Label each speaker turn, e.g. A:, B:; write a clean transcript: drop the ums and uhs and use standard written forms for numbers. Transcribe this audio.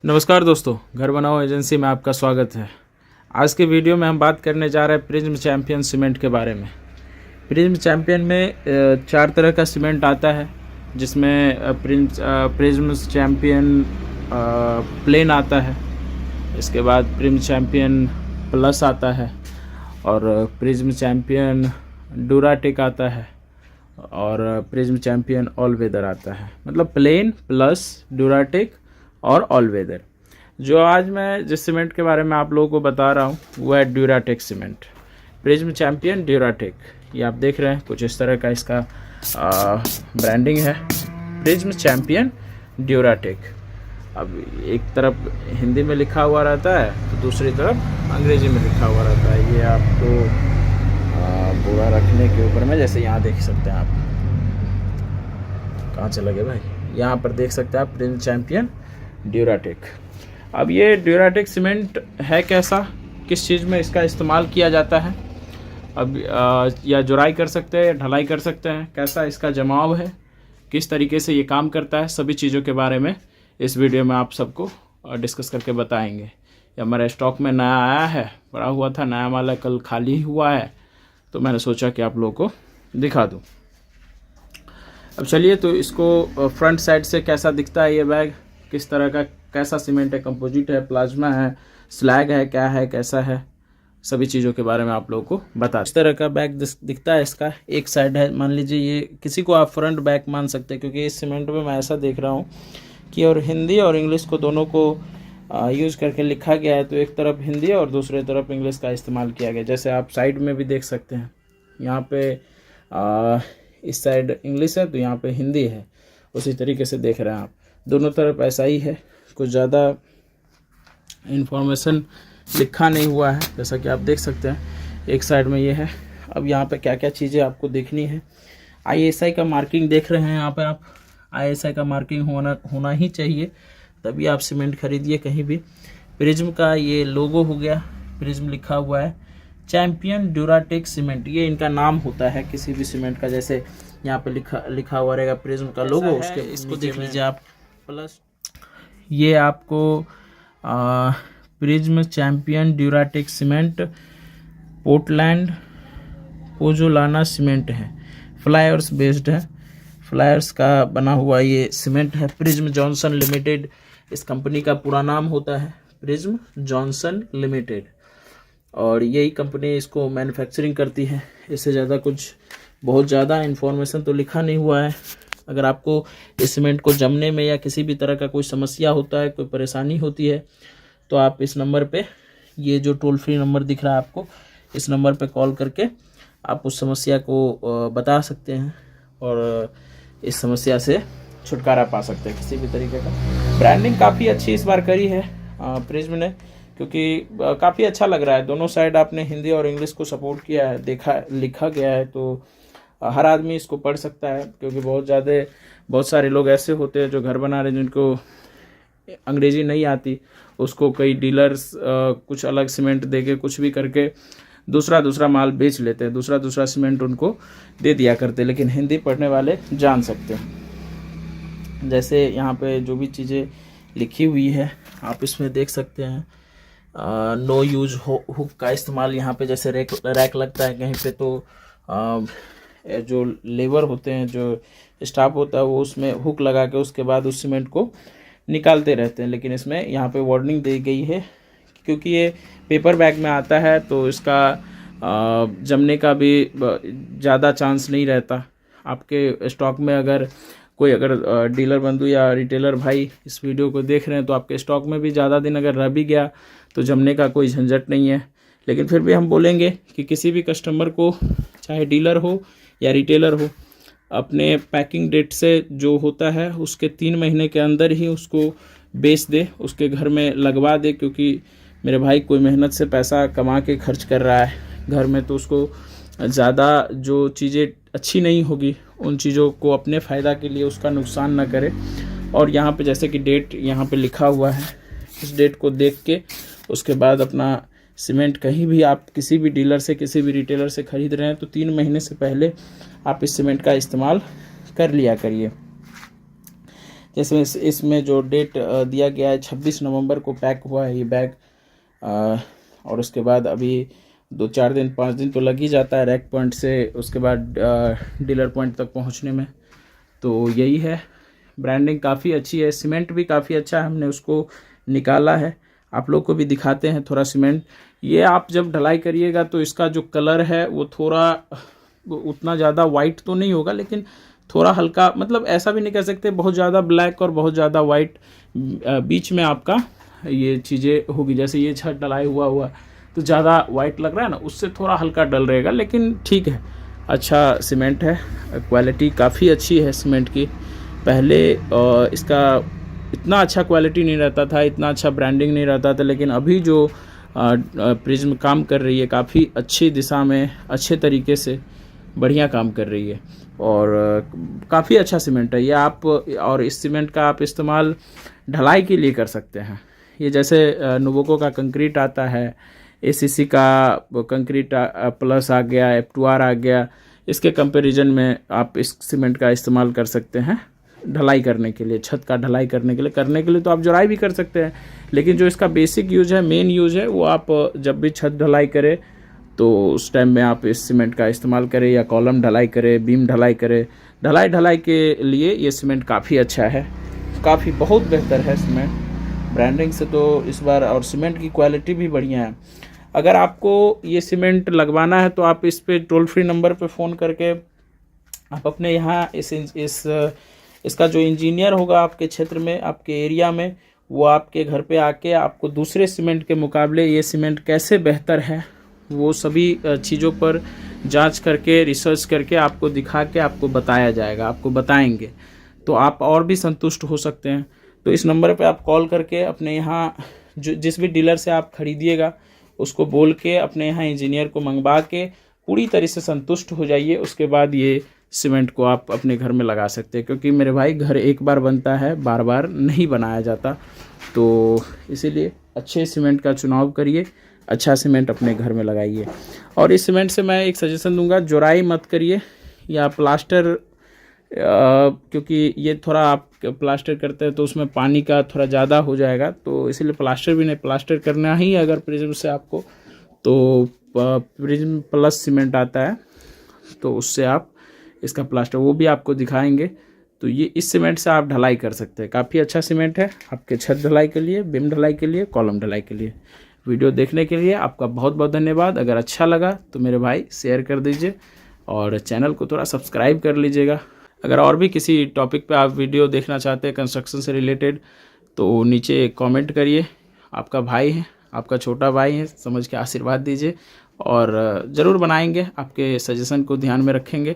A: नमस्कार दोस्तों, घर बनाओ एजेंसी में आपका स्वागत है। आज के वीडियो में हम बात करने जा रहे हैं प्रिज्म चैम्पियन सीमेंट के बारे में। प्रिज्म चैम्पियन में 4 तरह का सीमेंट आता है, जिसमें प्रिज्म चैम्पियन प्लेन आता है, इसके बाद प्रिज्म चैम्पियन प्लस आता है और प्रिज्म चैम्पियन ड्यूराटेक आता है और प्रिज्म चैम्पियन ऑल वेदर आता है। मतलब प्लेन प्लस ड्यूराटेक और ऑल वेदर। जो आज मैं जिस सीमेंट के बारे में आप लोगों को बता रहा हूँ वो है Duratech cement, prism Champion Duratech. ये आप देख रहे हैं, कुछ इस तरह का इसका ब्रांडिंग है, प्रिज्म चैम्पियन ड्यूराटेक। अब एक तरफ हिंदी में लिखा हुआ रहता है तो दूसरी तरफ अंग्रेजी में लिखा हुआ रहता है। ये आपको बोरा रखने के ऊपर में, जैसे यहाँ देख सकते हैं आप, कहाँ चला गया भाई, यहाँ पर देख सकते हैं आप प्रिज्म चैम्पियन ड्यूराटेक। अब ये ड्यूराटेक सीमेंट है कैसा, किस चीज़ में इसका इस्तेमाल किया जाता है, अब या जुराई कर सकते हैं या ढलाई कर सकते हैं, कैसा इसका जमाव है, किस तरीके से ये काम करता है, सभी चीज़ों के बारे में इस वीडियो में आप सबको डिस्कस करके बताएंगे। ये हमारे स्टॉक में नया आया है, पड़ा हुआ था, नया वाला कल खाली हुआ है, तो मैंने सोचा कि आप लोगों को दिखा दूँ। अब चलिए, तो इसको फ्रंट साइड से कैसा दिखता है ये बैग, किस तरह का कैसा सीमेंट है, कंपोजिट है, प्लाज्मा है, स्लैग है, क्या है, कैसा है, सभी चीज़ों के बारे में आप लोगों को बता। इस तरह का बैग दिखता है इसका। एक साइड है, मान लीजिए ये किसी को आप फ्रंट बैग मान सकते हैं, क्योंकि इस सीमेंट में मैं ऐसा देख रहा हूँ कि और हिंदी और इंग्लिश को दोनों को यूज़ करके लिखा गया है। तो एक तरफ हिंदी और दूसरे तरफ इंग्लिश का इस्तेमाल किया गया, जैसे आप साइड में भी देख सकते हैं। यहाँ पे इस साइड इंग्लिश है तो यहाँ पे हिंदी है, उसी तरीके से देख रहे हैं आप। दोनों तरफ ऐसा ही है, कुछ ज़्यादा इन्फॉर्मेशन लिखा नहीं हुआ है, जैसा कि आप देख सकते हैं। एक साइड में ये है। अब यहाँ पे क्या क्या चीज़ें आपको देखनी है, ISI का मार्किंग देख रहे हैं यहाँ पे आप, ISI का मार्किंग होना ही चाहिए, तभी आप सीमेंट खरीदिए कहीं भी। प्रिज्म का ये लोगो हो गया, प्रिज्म लिखा हुआ है, चैम्पियन ड्यूराटेक सीमेंट, ये इनका नाम होता है किसी भी सीमेंट का। जैसे यहाँ पे लिखा हुआ रहेगा प्रिज्म का लोगो, उसके इसको देख लीजिए आप। प्लस ये आपको Prism Champion Duratech cement Portland pozzolana cement है, फ्लायर्स बेस्ड है, फ्लायर्स का बना हुआ ये सीमेंट है। प्रिज्म जॉनसन लिमिटेड इस कंपनी का पूरा नाम होता है, प्रिज्म जॉनसन लिमिटेड, और यही कंपनी इसको मैन्युफैक्चरिंग करती है। इससे ज़्यादा कुछ बहुत ज़्यादा इन्फॉर्मेशन तो लिखा नहीं हुआ है। अगर आपको इस सीमेंट को जमने में या किसी भी तरह का कोई समस्या होता है, कोई परेशानी होती है, तो आप इस नंबर पे, ये जो टोल फ्री नंबर दिख रहा है आपको, इस नंबर पे कॉल करके आप उस समस्या को बता सकते हैं और इस समस्या से छुटकारा पा सकते हैं किसी भी तरीके का। ब्रांडिंग काफ़ी अच्छी इस बार करी है प्रिज्म ने, क्योंकि काफ़ी अच्छा लग रहा है। दोनों साइड आपने हिंदी और इंग्लिश को सपोर्ट किया है, लिखा गया है, तो हर आदमी इसको पढ़ सकता है। क्योंकि बहुत सारे लोग ऐसे होते हैं जो घर बना रहे, जिनको अंग्रेजी नहीं आती, उसको कई डीलर्स कुछ अलग सीमेंट देके कुछ भी करके दूसरा माल बेच लेते हैं, दूसरा सीमेंट उनको दे दिया करते हैं, लेकिन हिंदी पढ़ने वाले जान सकते हैं। जैसे यहाँ पे जो भी चीज़ें लिखी हुई है आप इसमें देख सकते हैं। नो यूज हुक का इस्तेमाल यहाँ पे, जैसे रैक लगता है कहीं पे, तो जो लेबर होते हैं, जो स्टाफ होता है, वो उसमें हुक लगा के उसके बाद उस सीमेंट को निकालते रहते हैं। लेकिन इसमें यहाँ पे वार्निंग दी गई है, क्योंकि ये पेपर बैग में आता है तो इसका जमने का भी ज़्यादा चांस नहीं रहता। आपके स्टॉक में अगर डीलर बंधु या रिटेलर भाई इस वीडियो को देख रहे हैं, तो आपके स्टॉक में भी ज़्यादा दिन अगर रह भी गया तो जमने का कोई झंझट नहीं है। लेकिन फिर भी हम बोलेंगे कि किसी भी कस्टमर को, चाहे डीलर हो या रिटेलर हो, अपने पैकिंग डेट से जो होता है उसके 3 महीने के अंदर ही उसको बेच दे, उसके घर में लगवा दे। क्योंकि मेरे भाई कोई मेहनत से पैसा कमा के खर्च कर रहा है घर में, तो उसको ज़्यादा जो चीज़ें अच्छी नहीं होगी उन चीज़ों को अपने फ़ायदा के लिए उसका नुकसान ना करे। और यहाँ पे जैसे कि डेट यहाँ पे लिखा हुआ है, इस डेट को देख के उसके बाद अपना सीमेंट कहीं भी आप किसी भी डीलर से, किसी भी रिटेलर से ख़रीद रहे हैं, तो 3 महीने से पहले आप इस सीमेंट का इस्तेमाल कर लिया करिए। जैसे इसमें जो डेट दिया गया है 26 नवंबर को पैक हुआ है ये बैग, और उसके बाद अभी 2-4 दिन 5 दिन तो लग ही जाता है रैक पॉइंट से उसके बाद डीलर पॉइंट तक पहुंचने में। तो यही है, ब्रांडिंग काफ़ी अच्छी है, सीमेंट भी काफ़ी अच्छा है, हमने उसको निकाला है, आप लोग को भी दिखाते हैं थोड़ा सीमेंट। ये आप जब ढलाई करिएगा तो इसका जो कलर है वो थोड़ा उतना ज़्यादा वाइट तो नहीं होगा, लेकिन थोड़ा हल्का, मतलब ऐसा भी नहीं कह सकते बहुत ज़्यादा ब्लैक और बहुत ज़्यादा वाइट, बीच में आपका ये चीज़ें होगी। जैसे ये छत ढलाई हुआ तो ज़्यादा वाइट लग रहा है ना, उससे थोड़ा हल्का डल रहेगा, लेकिन ठीक है, अच्छा सीमेंट है, क्वालिटी काफ़ी अच्छी है सीमेंट की। पहले इसका इतना अच्छा क्वालिटी नहीं रहता था, इतना अच्छा ब्रांडिंग नहीं रहता था, लेकिन अभी जो प्रिज्म काम कर रही है काफ़ी अच्छी दिशा में, अच्छे तरीके से बढ़िया काम कर रही है, और काफ़ी अच्छा सीमेंट है ये। आप और इस सीमेंट का आप इस्तेमाल ढलाई के लिए कर सकते हैं। ये जैसे नुवोको का कंक्रीट आता है, एसीसी का कंक्रीट प्लस आ गया, F2R आ गया, इसके कंपैरिजन में आप इस सीमेंट का इस्तेमाल कर सकते हैं ढलाई करने के लिए, छत का ढलाई करने के लिए तो आप जोड़ाई भी कर सकते हैं, लेकिन जो इसका बेसिक यूज है, मेन यूज है, वो आप जब भी छत ढलाई करें तो उस टाइम में आप इस सीमेंट का इस्तेमाल करें, या कॉलम ढलाई करें, बीम ढलाई करें, ढलाई के लिए ये सीमेंट काफ़ी अच्छा है, काफ़ी बहुत बेहतर है सीमेंट ब्रांडिंग से तो इस बार, और सीमेंट की क्वालिटी भी बढ़िया है। अगर आपको ये सीमेंट लगवाना है तो आप इस पे टोल फ्री नंबर पे फ़ोन करके आप अपने यहाँ इसका जो इंजीनियर होगा आपके क्षेत्र में, आपके एरिया में, वो आपके घर पे आके आपको दूसरे सीमेंट के मुकाबले ये सीमेंट कैसे बेहतर है वो सभी चीज़ों पर जांच करके, रिसर्च करके आपको दिखा के आपको बताया जाएगा, आपको बताएंगे, तो आप और भी संतुष्ट हो सकते हैं। तो इस नंबर पे आप कॉल करके अपने यहाँ जिस भी डीलर से आप खरीदिएगा उसको बोल के अपने यहाँ इंजीनियर को मंगवा के पूरी तरह से संतुष्ट हो जाइए, उसके बाद ये सीमेंट को आप अपने घर में लगा सकते हैं, क्योंकि मेरे भाई घर एक बार बनता है, बार बार नहीं बनाया जाता, तो इसीलिए अच्छे सीमेंट का चुनाव करिए, अच्छा सीमेंट अपने घर में लगाइए। और इस सीमेंट से मैं एक सजेशन दूंगा, जोड़ाई मत करिए या प्लास्टर, क्योंकि ये थोड़ा आप प्लास्टर करते हैं तो उसमें पानी का थोड़ा ज़्यादा हो जाएगा, तो इसीलिए प्लास्टर भी नहीं, प्लास्टर करना ही अगर प्रिज्म से आपको, तो प्रिज्म प्लस सीमेंट आता है, तो उससे आप इसका प्लास्टर वो भी आपको दिखाएंगे। तो ये इस सीमेंट से आप ढलाई कर सकते हैं, काफ़ी अच्छा सीमेंट है आपके छत ढलाई के लिए, बीम ढलाई के लिए, कॉलम ढलाई के लिए। वीडियो देखने के लिए आपका बहुत बहुत धन्यवाद। अगर अच्छा लगा तो मेरे भाई शेयर कर दीजिए और चैनल को थोड़ा सब्सक्राइब कर लीजिएगा। अगर और भी किसी टॉपिक पे आप वीडियो देखना चाहते हैं कंस्ट्रक्शन से रिलेटेड तो नीचे कमेंट करिए। आपका भाई है, आपका छोटा भाई है, समझ के आशीर्वाद दीजिए और ज़रूर बनाएंगे, आपके सजेशन को ध्यान में रखेंगे।